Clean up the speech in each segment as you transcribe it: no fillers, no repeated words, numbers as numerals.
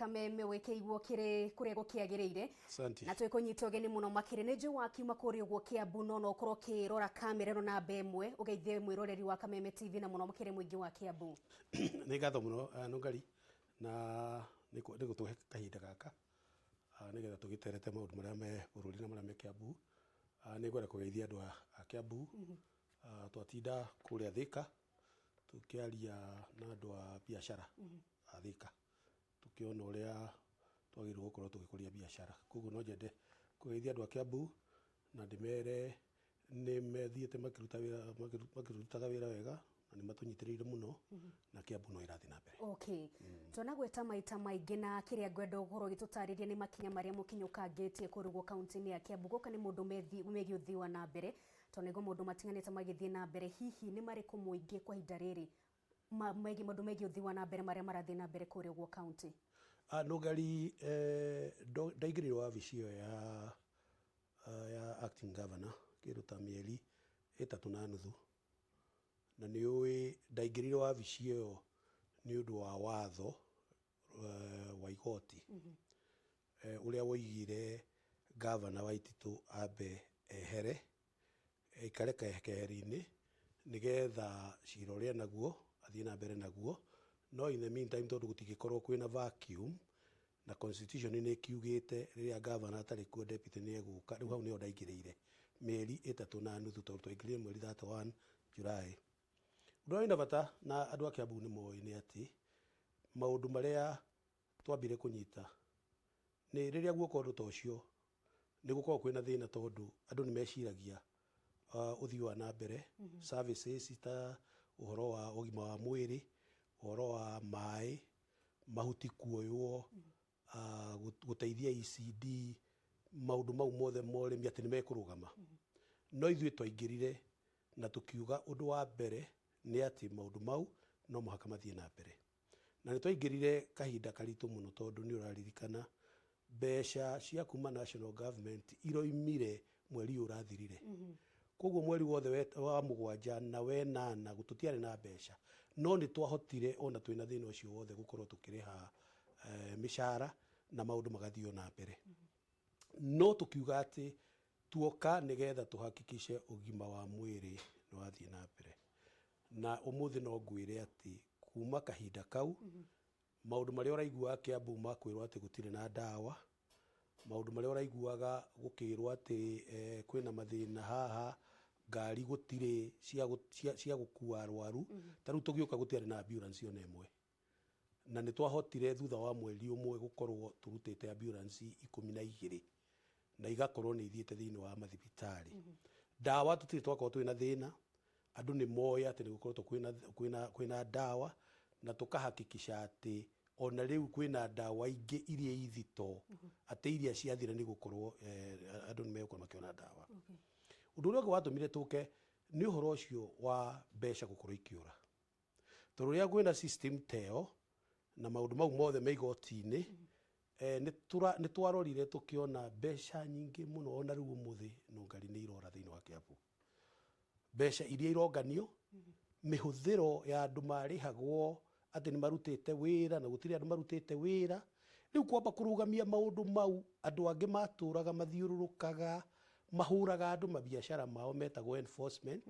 Kameme wikeigwo kire kuria gukiagirire na twikunyita ugeni muno makire ni nju wakiuma kuri ugwo Kiambu no korwo kirora kamera no namba imwe ugeithie mwiroreri wa Kameme TV na muno makire mwingi wa Kiambu ni gatho muno nungari na niko tuhe kahinda gaka nigetha tugiterete maundu maria me bururi na maria me Kiambu ni gwera kugeithia andu a Kiambu twatinda kuria Thika tukiaria na andu a biashara a Thika tukiona uria twagirwo gukorwo tugikuria biashara koguo no jende kugeithia andu a Kiambu na ndimere ni methiete makirutaga wira wega na ni matunyitiriire muno na Kiambu no irathi na mbere. Okay. Tuna gweta maita maingi na kiria ngwenda gukoro gitutariria ni makinya maria mukinyuka ngetie kurugwo county ni ya Kiambu goka ni mundu megi uthiwa na mbere tonego mundu matinganite magithie na mbere hihi ni mariku muingi kwa hinda riri megi mundu megi uthiwa na mbere maria marathie na mbere kurugwo county nugari ndaigirirwo wabicio ya acting governor kiruta mieri 3.5 na ni uwi ndaingirire wabici iyo ni undu wa watho wa igoti uria woigire governor Waititu ambe ehere ikareka eheri-ini nigetha cira uria naguo athie na mbere naguo no in the meantime tondu gutigikorwo kwina vacuum na constitution ni kiugite riria governor atari kuo deputy ni eguka riu hau ni ndaingirire mieri 3.5 tondu twaingirire mweri 31 July. Ndo ina bata na andu a Kiambu ni moi ni ati maundu maria twambire kunyita ni riria guoko undu tocio ni gukorwo kwina thina tondu andu ni meciragia uthiwa na mbere services ta uhoro wa ugima wa mweri uhoro wa mai mahuti kuoywo guteithia ECD maundu mau mothe moremi ati ni mekurugama no ithuĩ twaingirire na tukiuga undu wa mbere ni ati maundu mau no muhaka mathie na mbere na ni twaingirire kahinda karitu muno tondu ni uraririkana besha cia kuma national government iroimire mweri urathirire koguo mweri wothe wa mugwanja na wenana gututiari na besha no ni twahotire ona twina thina ucio wothe gukorwo tukiriha mishara na maundu magathio na mbere no tukiuga ati tuoka nigetha tuhakikishe ugima wa mwiri no athie na mbere na umuthi no ngwire ati kuma kahinda kau maundu maria uraigua Kiambu makwirwo ati gutiri na dawa maundu maria uraiguaga gukirwo ati kwina mathina haha ngari gutiri cia gukua arwaru taru Tugiuka gutiari na ambulance yo nemwe na ni twahotire thutha wa mweri umwe gukorwo turutite ambulance 12 na igakorwo ni ithiete thiini wa mathibitari dawa tutiri twakorwo twina thina andu ni moya ati ni gukorwo kwina dawa na tukahakikisha ati ona riu kwina dawa ingi iria ithito ati iria ciathira ni gukorwo andu ni mekuwa makiona dawa undu uria watumire tuke ni uhoro ucio wa besha gukorwo ikiura tondu ria kwina system teo na maundu mau mothe meigoti-ini ni twarorire tukiona besha nyingi muno ona riu umuthi nungari ni irora thiini wa Kiambu besha iria ironganio mihuthiro ya andu marihagwo ati ni marutite wira na gutiri andu marutite wira riu kwamba kurugamia maundu mau andu angi maturaga mathiururukaga mahuraga andu mabiashara mao metagwo enforcement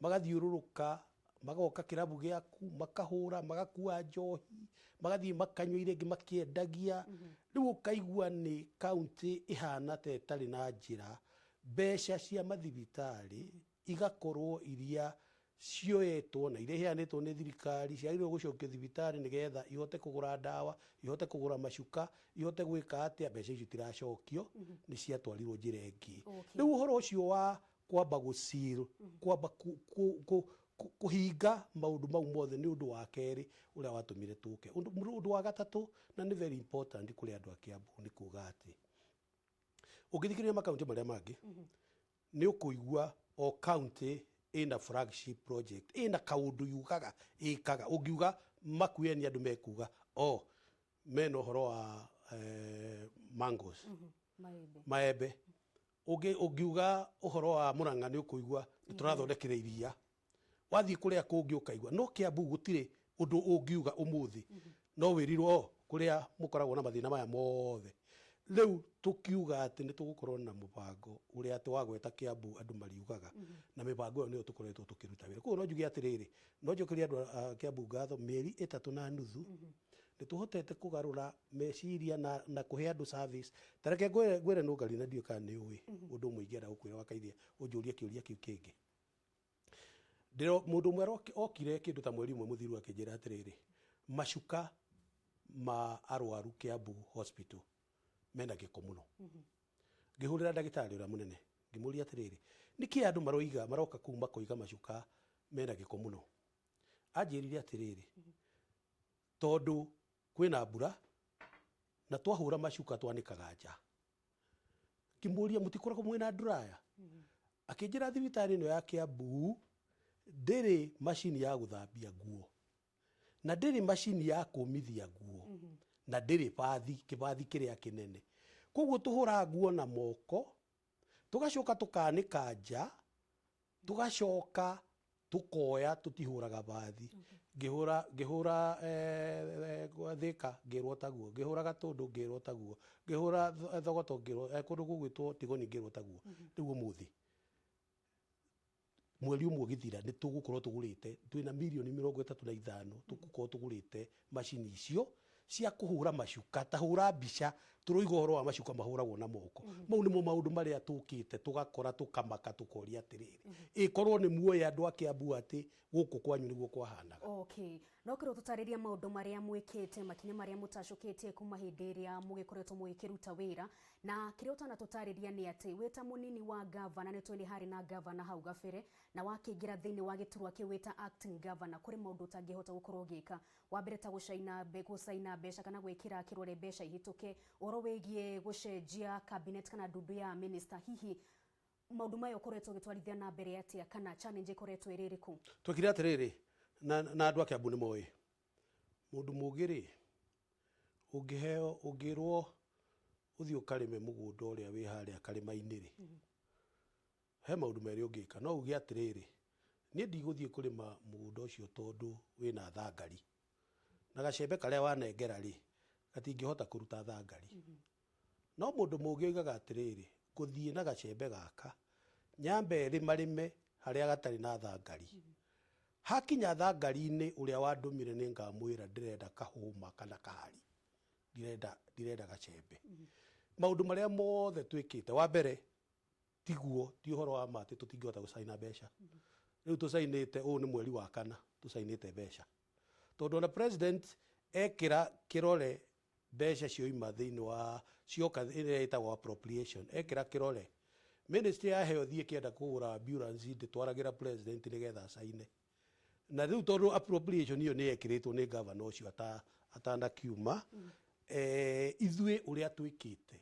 magathiururuka magoka kirabu giaku makahura magakua njohi magathie makanywa irengi makiendagia riu ukaigua ni county ihana te tari na njira besha cia mathibitari igakorwo iria cioetwo na iria iheanitwo ni thirikari ciagirwo gucokio thibitari nigetha ihote kugura dawa ihote kugura macuka ihote gwika atia besha icio tiracokio ni ciatwarirwo njira ingi riu uhoro ucio wa kwamba gucir kwamba kuhinga maundu mau mothe ni undu wa keri uria watumire tuke undu wa gatatu na ni very important kuri andu a Kiambu ni kuga ati ugithikiriria makaunti maria mangi ni ukuigua o county ina flagship project ina kaundu yugaga ikaga ugiuga makueni andu mekuga meno uhoro wa mangoes maembe ugiuga uhoro wa Murang'a ni ukuigua turathondekire iria wathie kuria kungi ukaigua no Kiambu gutire undu ungiuga umuthi no wirirwo kuria mukoragwo na mathina maya mothe riu tukiuga ati ni tugukorwo na mubango uria ati wagweta Kiambu andu mariugaga na mibango iyo niyo tukoretwo tukiruta wira kuo no njuge atiriri no njukiria andu Kiambu ngatho mieri 3.5 ni tuhotete kugarura meciria na kuhe andu service tareke gwere no ngari na ndio kana ni uwi undu muingiera gukwira wakaithia unjuria kiuria kiu kingi ndiro mundu mwe okire kindu ta mweri umwe muthiru akinjira atiriri macuka ma arwaru Kiambu hospital mena giko muno ngihurira ndagitari ura munene ngimuria atiriri niki andu maroka kuma kuiga macuka mena giko muno anjirire atiriri tondu kwina mbura na twahura macuka twanikaga nja kimuria mutikoragwo mwina dryer akinjira thibitari no ya Kiambu ndiri machine ya guthambia nguo na ndiri machine ya kumithia nguo na ndiri kibathi kiria kinene koguo tuhura nguo na moko tugacoka tukanika nja tugacoka tukoya tutihuraga bathi ngihura thika ngirwo taguo ngihura gatundu ngirwo taguo ngihura thogoto ngirwo kundu gugwitwo tigoni ngirwo taguo riu muthi mweri umwe githira ni tugukorwo tugurite twina milioni 35 tugukorwo tugurite machine icio cia kuhura macuka tahura mbica turoiga horo wa macuka mahuragwo na moko mau nimo maundu maria tukite tugakora tukamaka tukoria atiriri ikorwo ni muoya andu a Kiambu ati guku kwanyu niguo kwahanaga. Okay, no kiro tutariria maundu maria mwikite makinya maria mutashukitie kuma hindi iria mugikoretwo mugikiruta wira na kiria utana tutariria ni ati weta munini wa governor ni twini hari na governor hau gabere na wakingira thiini wa giturwa ki weta acting governor kuri maundu utangihota gukorwo gika wambere ta gucaina mbeca kana gwikira kirore mbeca ihituke oro wegie gucenjia cabinet kana ndundu ya minister hihi maundu mayo koretwo gitwarithia na mbere atia kana challenge koretwo iririku twikire atiriri na andu a Kiambu ni moyi mundu mugiri ungiheo ungirwo uthio karime mugunda uria wi haria karima-ini ri he maundu meri ungika no ugie atiriri ni ndiguthie kurima mugunda ucio tondu wina thangari na gacembe karia wanengera ri gatingihota kuruta thangari no mundu mugi oigaga atiriri kuthie na gacembe gaka nyambe rimarime haria gatari na thangari hakinya thangari-ini uria wandumire ni ngamwira ndirenda kahuma kana kahari ndirenda gacembe maundu maria mothe twikite wa mbere tiguo ti uhoro wa mati tutingihota gucaina mbeca riu tucainite ni mweri wa kana tucainite mbeca tondu na president ekira kirore mbeca cioima thiini wa cioka iria itagwo appropriation ekira kirore ministry ya health thie kienda kugura ambulance nditwaragira president nigetha caine na riu tondu appropriation iyo ni ekiritwo ni governor ucio atanda kiuma ithue uria twikite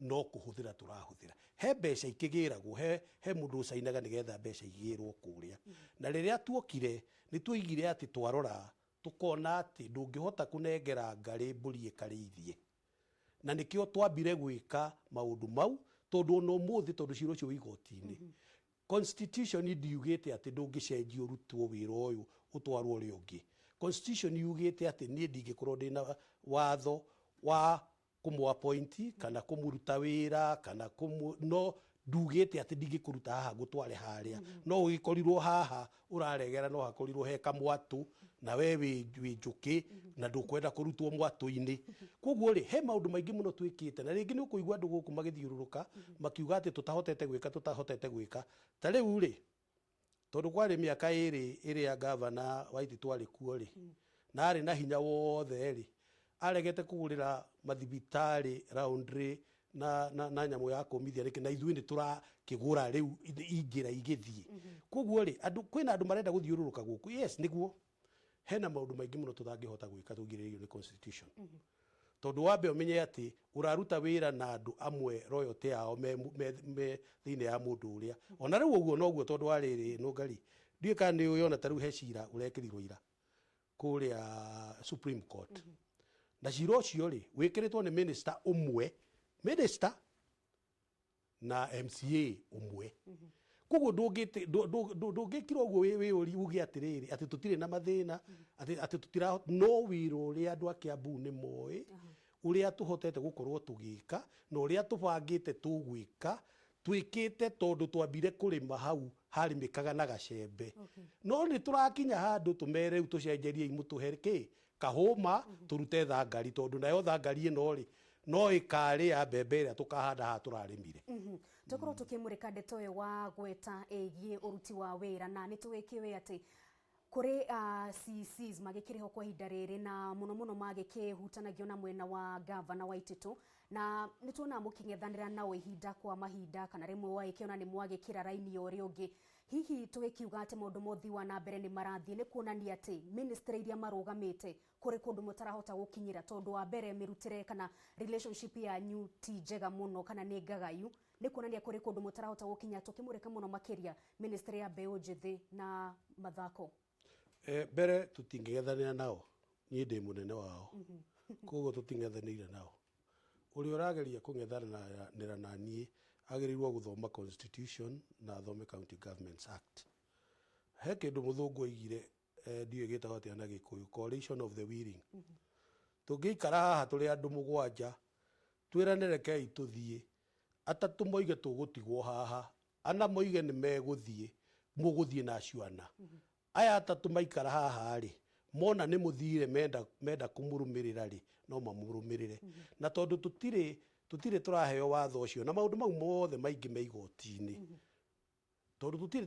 no kuhuthira turahuthira he mbeca ikigiragwo he mundu ucainaga nigetha mbeca igirwo kuria na riria tuokire ni tuigire ati twarora tukona ati ndungihota kunengera ngari mburi ikarithie na nikio twambire gwika maundu mau tondu no muthi tondu ciro cio igoti-ini constitution ndiugite ati ndungicenjia urutwo wira uyu utwarwo ri ungi constitution yugite ati ni ndingikorwo ndina watho wa kumu appoint kana kumuruta wira kana no ndugite ati ndingikuruta haha gutware haria no ugikorirwo haha uraregera no hakorirwo he kamwatu na we wi njuki na ndukwenda kurutwo mwatu-ini koguo ri he maundu maingi muno twikite na ringi ni ukuigwa andu guku magithiururuka makiuga ati tutahotete gwika ta riu ri tondu kwari miaka iri ya governor Waiti twari kuo ri na ari na hinya wothe ri aregete kugurira mathibitari roundry na nyamu ya kumithia riki na ithuini turakigura riu ingira igithie koguo ri andu kwina andu marenda guthiururuka guku yes niguo hena maundu maingi muno tutangihota gwika tungiririo ni constitution tondu wambe umenye ati uraruta wira na andu amwe royalty yao me thiine ya mundu uria ona riu uguo noguo tondu wariri no ngari ndie kana ni uyona ta riu he cira urekirirwo ira kuria Supreme Court na cira ucio ri wikiritwo ni minister umwe minister na MCA umwe koguo ndũngĩkira ũguo wĩ ũri uge atĩrĩrĩ atĩ tũtirĩ na mathĩna atĩ tũtira no wĩra ũrĩa andũ a Kiambu nĩ moĩ ũrĩa tũhotete gũkorwo tũgĩka na ũrĩa tũbangĩte tũgwĩka twĩkĩte tondũ twambire kũrĩma hau harĩmĩkaga na gacembe no nĩ tũrakinya handũ tũmere rĩu tũcenjerie imũtũhe kĩ kahũma tũrute thangari tondũ nayo thangari ĩno rĩ no ĩkarĩa mbembe ĩrĩa tũkahanda haha tũrarĩmire. Tũkorwo tũkĩmũrĩka ndeto ũyũ wa gweta ĩgiĩ ũruti wa wĩra na nĩ tũgĩkĩũĩ atĩ kũrĩ CCs magĩkĩrĩho kwa ihinda rĩrĩ na mũno mũno magĩkĩhutanagio na mwena wa gavana wa Ititu na nĩ tuona mũkĩng'ethanĩra nao ihinda kwa mahinda kana rĩmwe wagĩkĩona nĩ mwagĩkĩra raini ũrĩa ũngĩ. Hihi tũgĩkiuga atĩ maũndũ mothi wa na mbere nĩ marathiĩ nĩ kuonania atĩ ministry iria marũgamĩte kũrĩ kũndũ mũtarahota gũkinyĩra tondũ wa mbere mĩrutĩre kana relationship yanyu ti njega mũno kana nĩ ngagayu nĩ kuonania kũrĩ kũndũ mũtarahota gũkinya tũkĩmũrĩka mũno makĩria ministry ya mbeũ njĩthĩ na mathako. Mbere tũtingĩgethanĩra nao niĩ ndĩ mũnene wao koguo tũting'ethanĩire nao ũrĩa ũrageria kũng'ethanĩra na niĩ agĩrĩirwo gũthoma constitution na athome County Governments Act. He kĩndũ mũthũngũ oigire ndiũĩ gĩtagwo atĩa na Gĩkũyũ coalition of the willing. Tũngĩikara haha tũrĩ andũ mũgwanja twĩranĩre rekei tũthiĩ atatũ moige tũgũtigwo haha ana moige nĩ megũthiĩ mũgũthiĩ na acuana aya atatũ maikara haha rĩ mona nĩ mũthire menda kũmũrũmĩrĩra rĩ no mamũrũmĩrĩre na tondũ tũtirĩ tũraheo watho ũcio na maũndũ mau mothe maingĩ me igoti-inĩ tondũ gũtirĩ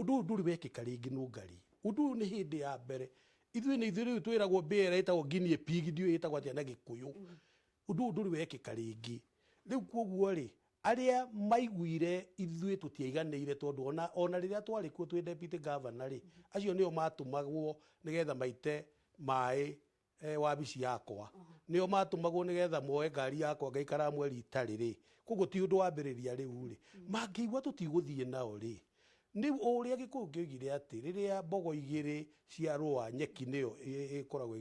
ũndũ ndũrĩ wekĩka rĩngĩ nũngari ũndũ nĩ hĩndĩ ya mbere ithuĩ rĩu twĩragwo mbĩra ĩtagwo guinea pig ndiũĩ ĩtagwo atĩa na Gĩkũyũ ũndũ ndũrĩ wekĩka rĩngĩ rĩu koguo rĩ arĩa maiguire ithuĩ tũtiaiganĩire tondũ ona rĩrĩa twarĩ kuo twĩ deputy governor rĩ acio nĩo matũmagwo nĩgetha maite maĩ wabici yakwa nĩo matũmagwo nĩgetha moe ngari yakwa ngaikara mweri itarĩ rĩ koguo ti ũndũ wambĩrĩria rĩu rĩ mangĩigua tũtigũthiĩ nao rĩ nĩ ũrĩa Gĩkũyũ kĩoigire atĩ rĩrĩa mbogo igĩrĩ ciarũa nyeki nĩyo ĩkoragwo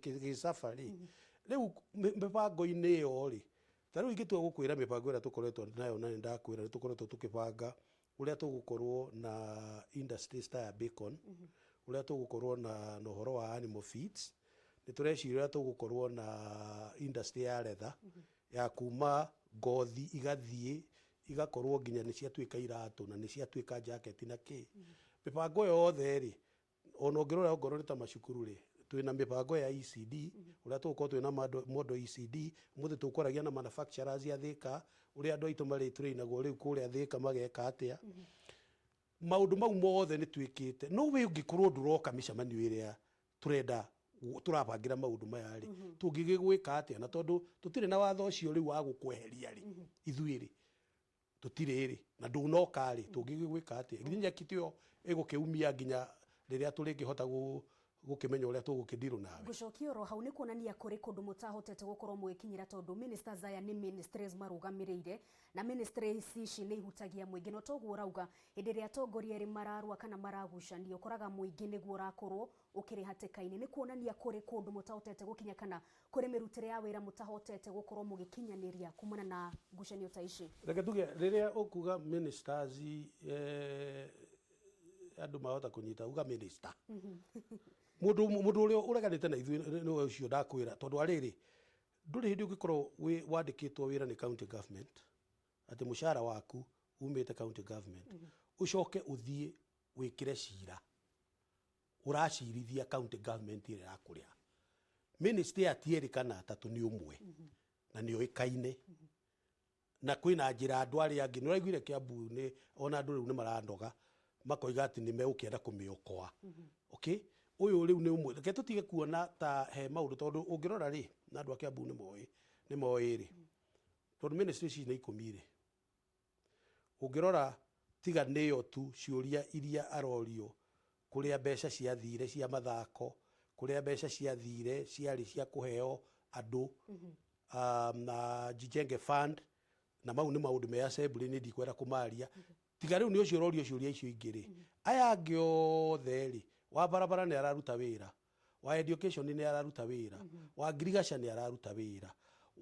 ĩgĩcaba rĩ rĩu mĩbango-inĩ ĩyo rĩ ta rĩu ingĩtua gũkwĩra mĩbango ĩrĩa tũkoretwo nayo na nĩndakwĩra nĩ tũkoretwo tũkĩbanga ũrĩa tũgũkorwo na industries ta ya bacon ũrĩa tũgũkorwo na ũhoro wa animal feeds nĩ tũreciria ũrĩa tũgũkorwo na industry ya leather ya kuma ngothi igathiĩ igakorwo nginya nĩ ciatuĩka iratũ na nĩ ciatuĩka jacket na kĩ mĩbango yothe rĩ ona ũngĩrora ongorwo nĩ ta macukuru rĩ twĩna mĩbango ya ECD ũrĩa tũgũkorwo twĩna mondo ECD mũthĩ tũkoragia na manufacturers a Thĩka ũrĩa andũ aitũ marĩ tũrĩinagwo rĩu kũrĩa Thĩka mageka atĩa maũndũ mau mothe nĩ twĩkĩte no we ũngĩkorwo ndũroka mĩcemanio ĩrĩa tũrabangĩra maũndũ maya rĩ tũngĩgĩgwĩka atĩa na tondũ tũtirĩ na watho ũcio rĩu wa gũkweheria rĩ ithuĩ rĩ tũtirĩ rĩ na ndũnoka rĩ tũngĩgĩgwĩka atĩa nginya kiti ĩyo ĩgũkĩumia nginya rĩrĩa tũrĩkĩhota gũkĩmenya ũrĩa tũgũkĩndirwo nawe. Gũcokia oro hau nĩ kuonania kũrĩ kũndũ mũtahotete gũkorwo mũgĩkinyĩra tondũ ministers aya nĩ ministries marũgamĩrĩire na ministries ici nĩ ihutagia mũingĩ no toguo ũrauga hĩndĩ ĩrĩa atongoria erĩ mararua kana maragucania ũkoraga mũingĩ nĩguo ũrakorwo ũkĩrĩ hatĩka-inĩ nĩ kuonania kũrĩ kũndũ mũtahotete gũkinya kana kũrĩ mĩrutĩre ya wĩra mũtahotete gũkorwo mũgĩkinyanĩria kumana na ngucanio ta ici. Reke tuge rĩrĩa ũkuga ministers andũ mahota kũnyita uga minister mũndũ ũrĩa ũreganĩte na ithuĩ nĩwe ũcio ndakwĩra tondũ arĩrĩ ndũrĩ hĩndĩ ũngĩkorwo wandĩkĩtwo wĩra nĩ county government atĩ mũcara waku umĩte county government ũcoke ũthiĩ wĩkĩre cira ũracirithia county government ĩrĩa yakũrĩa ministry atierĩkana atatũ nĩ ũmwe na nĩ oĩkaine na kwĩna njĩra andũ arĩa angĩ nĩ ũraiguire Kiambu nĩ ona andũ rĩu nĩ marandoga makoiga atĩ nĩ megũkĩenda kũmĩokoa okay ũyũ rĩu nĩ ũmwe reke tũtige kuona ta he maũndũ tondũ ũngĩrora rĩ na andũ a Kiambu nĩ moĩ rĩ tondũ ministry ici nĩ 10 rĩ ũngĩrora tiga nĩyo tu ciũria iria arorio kũrĩa mbeca ciathire cia mathako kũrĩa mbeca ciathire ciarĩ cia kũheo andũ na jijenge fund na mau nĩ maũndũ me assembly nĩ ndikwenda kũmaria tiga rĩu nĩ ũcio ũrorio ciũria icio ingĩ rĩ aya angĩ othe rĩ wa barabara nĩ araruta wĩra wa education nĩ araruta wĩra wa ngirigaca nĩ araruta wĩra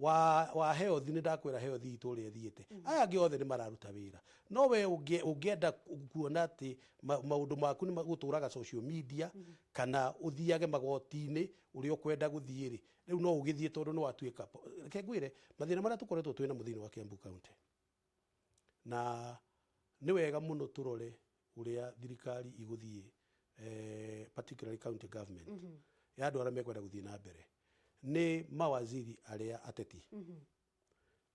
wa health ni ndakwira health itu ri thiete aya ngi othe ni mararuta wira no we ungienda kuona ati maundu maku ni guturaga social media kana uthiage magoti-ini uri ukwenda guthiri riu no ugithie tondu no watuika reke ngwire mathina maria tukoretwo twina muthini wa Kiambu County na ni wega muno turore uria thirikari iguthie particularly county government ya andu aria mekwenda guthie na mbere ni mawaziri aria ateti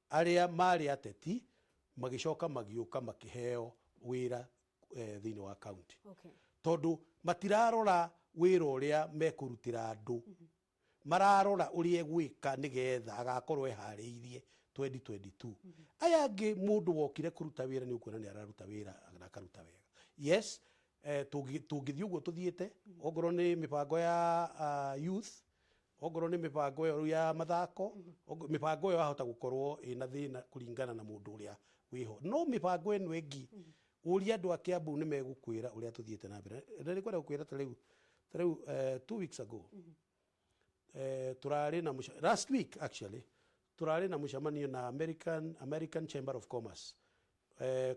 aria mari ateti magicoka magiuka makiheo wira thiini wa county tondu matirarora wira uria mekurutira andu mararora uria gwika nigetha agakorwo ehariirie 2022 aya ngi mundu wokire kuruta wira ni ukuona ni araruta wira na akaruta wega yes tungithii uguo tuthiete ogoro ni mipango ya youth ogoro ni mipango ya mathako mipango yo ahota gukorwo ina thina kuringana na mundu uria wiho no mipango eno engi uria andu a Kiambu ni megukwira uria tuthiete na mbere ni kwenda gukwira tariu 2 weeks ago turari na last week actually turari na mushamanio na American Chamber of Commerce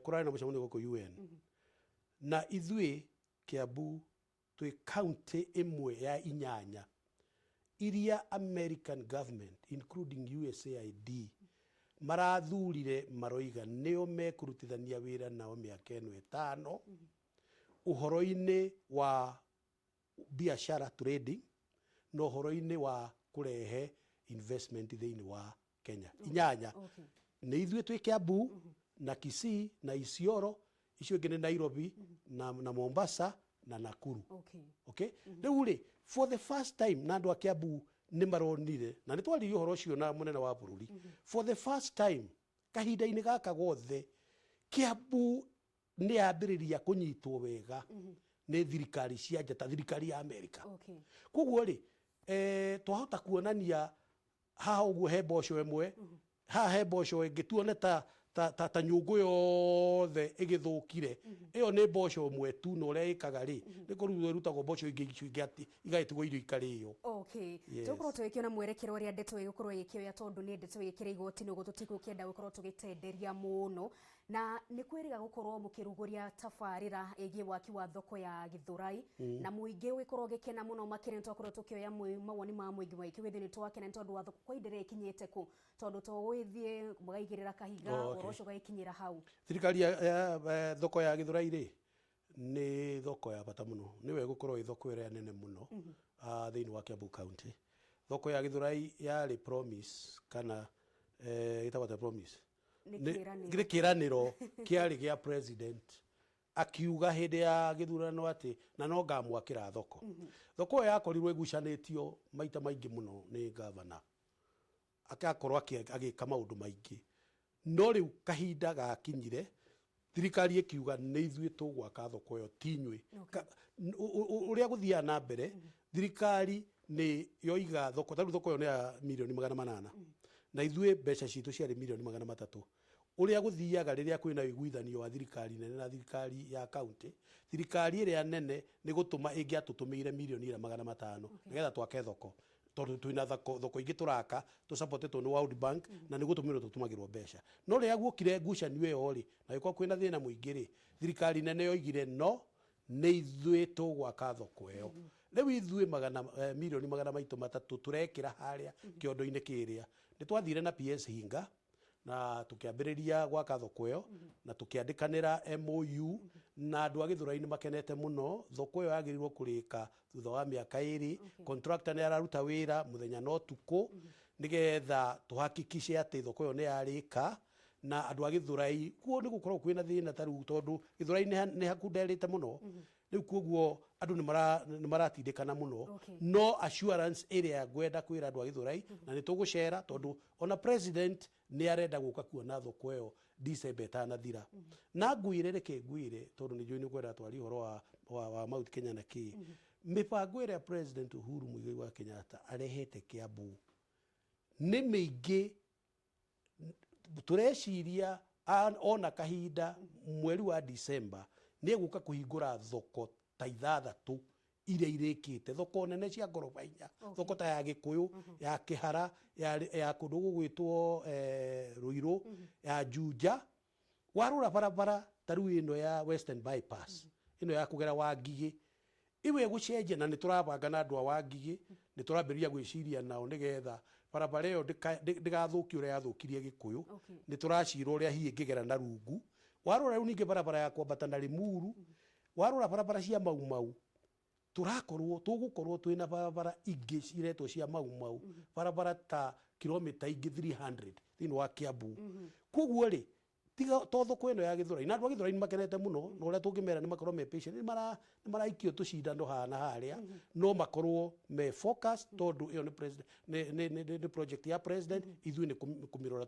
kurari na mushamanio goko UN na ithui Kiambu twi county imwe ya inyanya iria American government including USAID marathurire maroiga nio mekurutithania wira nao miaka eno 5 uhoro-ini wa biashara trading no uhoro-ini wa kurehe investment thiini wa Kenya inyanya ni ithui twi Kiambu na Kisii na Isiolo icio ingĩ ni Nairobi na Mombasa na Nakuru okay riu ri for the first time na andu a Kiambu ni maronire na ni twaririe uhoro ucio na munene wa bururi for the first time kahinda-ini gaka gothe Kiambu ni ambiriria kunyitwo wega ni thirikari cia njata thirikari ya Amerika koguo ri twahota kuonania haha uguo he mboco imwe haha he mboco ingi tuone ta nyungu yothe igithukire iyo ni mboco imwe tu no uria ikaga ri ni kuruo rutagwo mboco ingi ati igaitigwo irio ikariyo tukorwo tugikiona mwerekero uria ndeto igukorwo igikioya tondu ni ndeto igikira igoti-ini uguo tutikukienda gukorwo tugitenderia muno na ni kwiriga gukorwo mukiruguria tafarira egie waki wa thoko ya Githurai na muingi wikorwo gikena muno makire twakorwo tukioya mawoni ma muingi waiki withini twakena tondu wa thoko kwa indire ikinyete ku tondu to withie mugaigirira kahiga oroco gaikinyira hau thirikari ya thoko ya Githurai ri ni thoko ya bata muno ni we gukorwo i thoko ira nene muno thiini wa Kiambu County thoko ya Githurai yari promise kana itawata promise ni kiraniro kiari gia president akiuga hindi ya githurano ati na no ngamwakira thoko thoko yakorirwo igucanitio maita maingi muno ni governor akakorwo agika maundu maingi no riu kahinda gakinyire thirikari ikiuga ni ithui tugwaka thoko yo tinywe uria guthia na mbere thirikari ni yoiga thoko taru thoko yo ni ya milioni 800 na ithui mbeca citu ciari milioni 300 uria guthiaga riria kwina iguithanio wa thirikari nene na thirikari ya county thirikari iria nene ni gutuma ingiatutumire milioni 500 nigetha twake thoko tondu twina thoko ingi turaka tu supportetwo ni World Bank na ni gutumirwo tutumagirwo mbeca no riria guokire ngucanio iyo ri na giko kwina thina muingi ri thirikari nene yoigire no ni ithui tugwaka thoko iyo riu ithui milioni 300 turekira haria kiondo-ini kiria ni twathire na PS Hinga na tukiambiriria gwaka thoko iyo na tukiandikanira MOU na andu a Githurai ni makenete muno thoko iyo yagirirwo kurika thutha wa miaka 2 contractor ni araruta wira muthenya no tuku nigetha tuhakikishe ati thoko iyo ni yarika na andu a Githurai kuo ni gukorwo kwina thina taru tondu Githurai ni hakunderite muno riu koguo andu ni maratindikana muno no assurance area gwenda kwira andu a Githurai na ni tugucera tondu ona president ni arenda guka kuona thoko iyo December itanathira na ngwire reke ngwire tondu ni njui ni kwenda twari horo wa Mount Kenya na ki mipango ira president Uhuru Muigai wa Kenyatta arehete Kiambu ni mingi tureciria ona kahinda mweri wa December ni guka kuhingura thoko ta 6 iria irikite thoko nene cia ngoroba inya thoko ta ya Gikuyu ya Kihara ya kundu gugwitwo Ruiru ya Juja warura barabara taru ino ya Western Bypass ino ya kugera Wangigi iwe gucenjia na niturabanga na andu a Wangigi nituraberia gwiciria nao nigetha barabara iyo ndigathuki uria yathukirie Gikuyu nituracira uria hihi ngigera na rungu warura riu ninge barabara ya kwambata na Limuru warura barabara cia Mau tugukorwo twina barabara ingi ciretwo cia Mau barabara ta kilomita ingi 300 thini wa Kiambu koguo ri tiga to thoko ino ya Githura ina andu a Githura ni makenete muno no uria tungimera ni makorwo me patient ni maraikio tucindano hana haria no makorwo me focus tondu iyo ni president ni project ya president ithui ni kumirora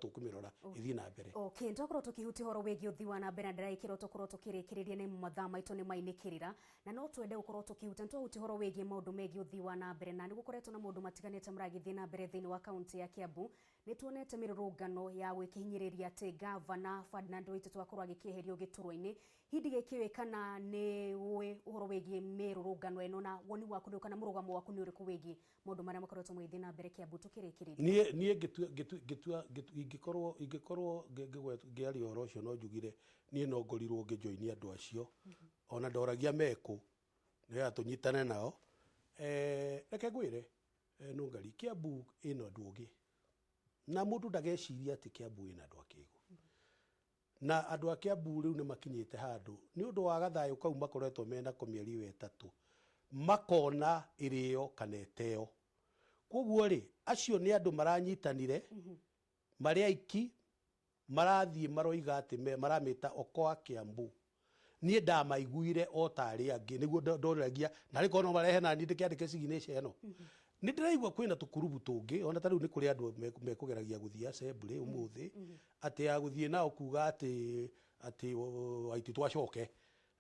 ithi na mbere. Okay, ntokorwo tukihuti horo wegi uthi wa na mbere ndiraikirwo tukorwo tukirikiriria ni mathaa maitu ni mainikirira na no twende gukorwo tukihuta ntohuti horo wegi maundu megi uthi wa na mbere na ni gukoretwo na maundu matiganite muragithi na mbere thini wa county ya Kiambu ni tuonete mirurungano ya gwikihinyiriria ati governor Ferdinand Waititu twakorwo agikieherio giturwa-ini hindi gikiwikana ni uhoro wegi mirurungano eno na woni waku ni kana murugamo waku ni uriku wegi maundu maria makoretwo mwithi na mbere Kiambu tukirikiriria nie ingikorwo ngiaria horo ucio no njugire nie no ngorirwo ngijoini andu acio ona ndoragia meku ni atunyitane nao reke ngwire no ngari Kiambu ino andu ungi na mundu ndageciria ati Kiambu ina andu akigo na andu a Kiambu riu ni makinyite handu ni undu wa gathayo kau makoretwo mena komieri wetatu makona irio kana eteo koguo ri acio ni andu maranyitanire mari aiki marathie maroiga ati maramita okoa Kiambu nie ndamaiguire o tari angi niguo ndoragia na riko no marehe na ndi kiandike signature eno ni ndiraigua kwina tukurubu tungi ona tariu ni kuri andu mekugeragia guthia assembly umuthi ati ya guthie nao kuga ati Waititu twacoke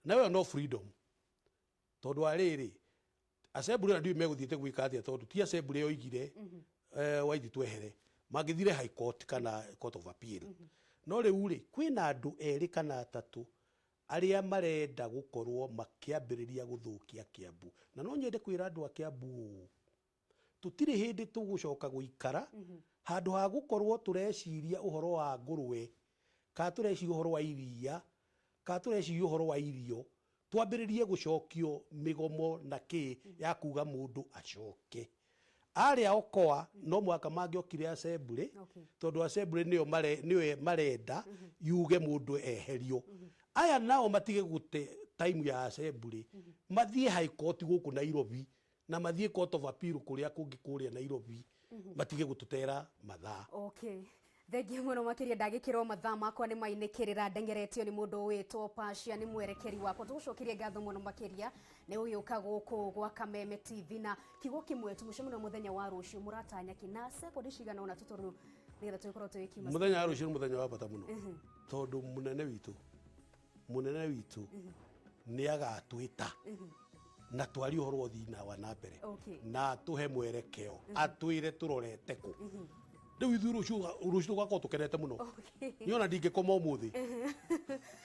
nawe no freedom tondu ariri assembly ndio meguthiete gwika atia tondu ti assembly yo igire Waititu ehere magithire high court kana court of appeal no riu ri kwina andu eri kana atatu aria marenda gukorwo makiambiriria guthukia Kiambu na no nyende kwira andu a Kiambu tutiri hindi tugucoka guikara handu ha gukorwo tureciria uhoro wa ngurwe ka tureciria uhoro wa iria ka tureciria uhoro wa irio twambiririe gucokio migomo na ki ya kuga mundu acoke aria okoa no mwaka mangiokire assembly tondu assembly niyo marenda yuge mundu eherio aya nao matige gute time ya assembly mathie high court guku Nairobi na mathie court of appeal kuria kungi kuria Nairobi matige gututera mathaa. Okay, thegi muno makiria ndagikirwo mathaa makwa ni mainikirira ndengeretio ni mundu witwo Pasha ni mwerekeri wakwa tugucokirie ngatho muno makiria ni uyuka guku gwa Kameme TV na kigo kimwe tumucemano muthenya wa rucio muratanya kina sekondi cigana ona tuturu nigetha tukorwo twikima muthenya wa rucio muthenya wa bata muno tondu munene witu ni agatwita na twari uhoro thina wa na mbere na tuhe mwerekeo atwire turorete ku riu ithu rucio tugakorwo tukenete muno niona ndingikoma umuthi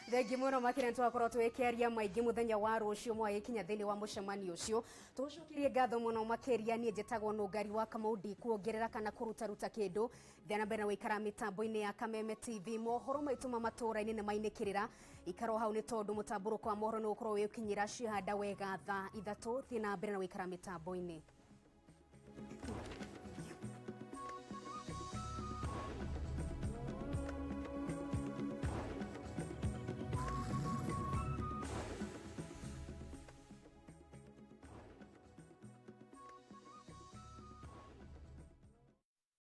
thegi muno makire twakorwo twikiaria maingi muthenya wa rucio mwagikinya thini wa mucemanio ucio tucokirie ngatho muno makiria nie njitagwo no ngari wa Maundu kuongerera kana kuruta kindu thana mbere na wikara mitambo-ini ya Kameme TV mohoro maitu matura-ini ni mainikirira ikaro hau ni tondu mutamburuko wa mohoro ni ukorwo wikinyira cihanda wega thaa 3 thina mbere na wikara mitambo-ini.